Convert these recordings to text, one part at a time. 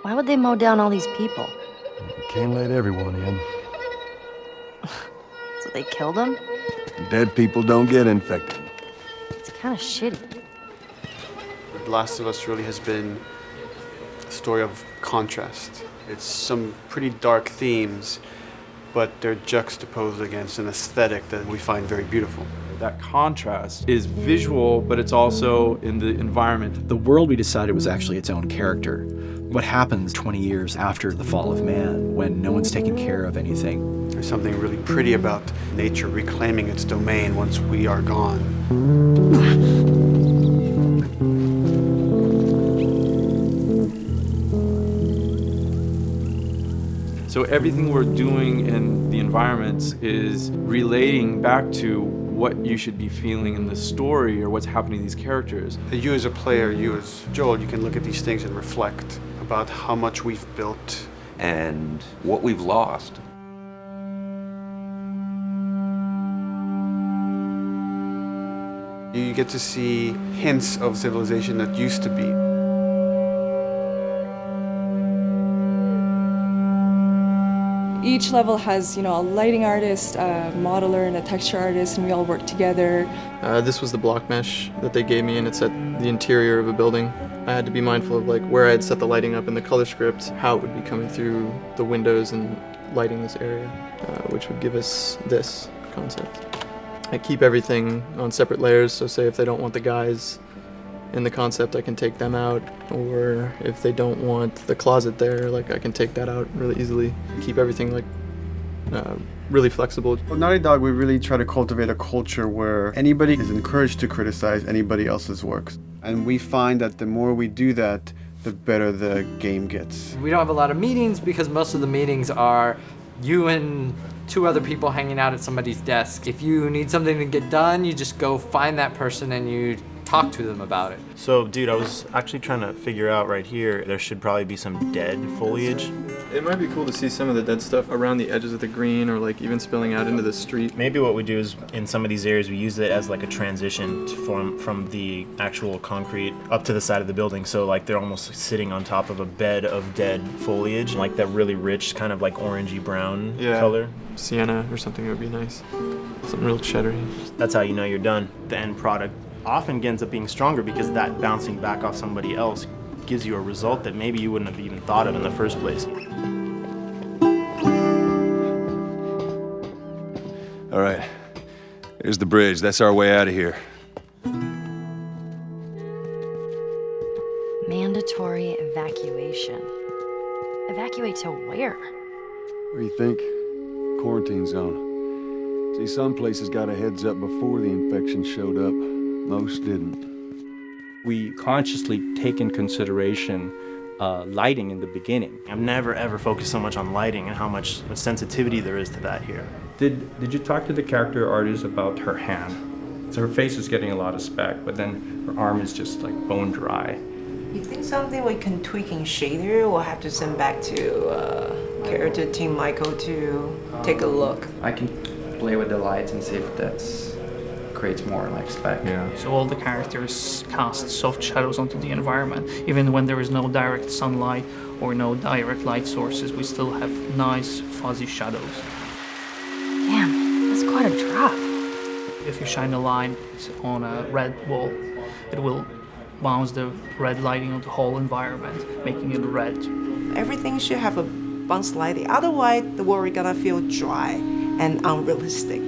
Why would they mow down all these people? You can't let everyone in. So they killed them? Dead people don't get infected. It's kind of shitty. The Last of Us really has been a story of contrast. It's some pretty dark themes, but they're juxtaposed against an aesthetic that we find very beautiful. That contrast is visual, but it's also in the environment. The world we decided was actually its own character. What happens 20 years after the fall of man when no one's taking care of anything? There's something really pretty about nature reclaiming its domain once we are gone. So everything we're doing in the environments is relating back to what you should be feeling in the story or what's happening to these characters. You as a player, you as Joel, you can look at these things and reflect about how much we've built and what we've lost. You get to see hints of civilization that used to be. Each level has, a lighting artist, a modeler, and a texture artist, and we all work together. This was the block mesh that they gave me, and it's at the interior of a building. I had to be mindful of where I had set the lighting up in the color script, how it would be coming through the windows and lighting this area, which would give us this concept. I keep everything on separate layers, so say if they don't want the guys in the concept, I can take them out, or if they don't want the closet there, I can take that out really easily. Keep everything really flexible. Well, Naughty Dog, we really try to cultivate a culture where anybody is encouraged to criticize anybody else's works. And we find that the more we do that, the better the game gets. We don't have a lot of meetings because most of the meetings are you and two other people hanging out at somebody's desk. If you need something to get done, you just go find that person and you talk to them about it. So, dude, I was actually trying to figure out right here, there should probably be some dead foliage. It might be cool to see some of the dead stuff around the edges of the green or even spilling out into the street. Maybe what we do is, in some of these areas, we use it as a transition from the actual concrete up to the side of the building. So they're almost sitting on top of a bed of dead foliage, that really rich kind of orangey brown color. Sienna or something would be nice. Something real cheddary. That's how you know you're done. The end product often ends up being stronger because that bouncing back off somebody else gives you a result that maybe you wouldn't have even thought of in the first place. All right, here's the bridge. That's our way out of here. Mandatory evacuation. Evacuate to where? What do you think? Quarantine zone. See, some places got a heads up before the infection showed up. Most didn't. We consciously take in consideration lighting in the beginning. I've never ever focused so much on lighting and how much sensitivity there is to that here. Did you talk to the character artist about her hand? So her face is getting a lot of speck, but then her arm is just bone dry. You think something we can tweak in shader? We'll have to send back to character team Michael to take a look. I can play with the lights and see if that's creates more spec. Yeah. So all the characters cast soft shadows onto the environment. Even when there is no direct sunlight or no direct light sources, we still have nice fuzzy shadows. Damn, that's quite a drop. If you shine a light on a red wall, it will bounce the red lighting on the whole environment, making it red. Everything should have a bounce lighting. Otherwise, the world is gonna feel dry and unrealistic.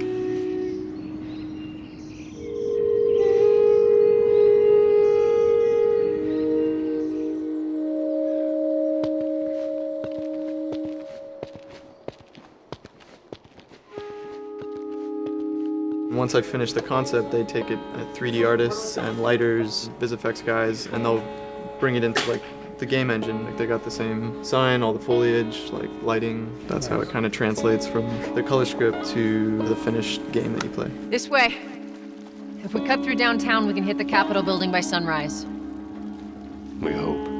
Once I finish the concept, they take it at 3D artists and lighters, VisFX guys, and they'll bring it into the game engine. They got the same sign, all the foliage, lighting. That's how it kind of translates from the color script to the finished game that you play. This way. If we cut through downtown, we can hit the Capitol building by sunrise. We hope.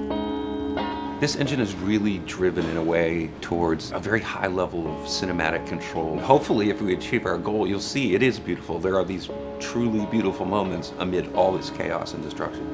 This engine is really driven in a way towards a very high level of cinematic control. Hopefully, if we achieve our goal, you'll see it is beautiful. There are these truly beautiful moments amid all this chaos and destruction.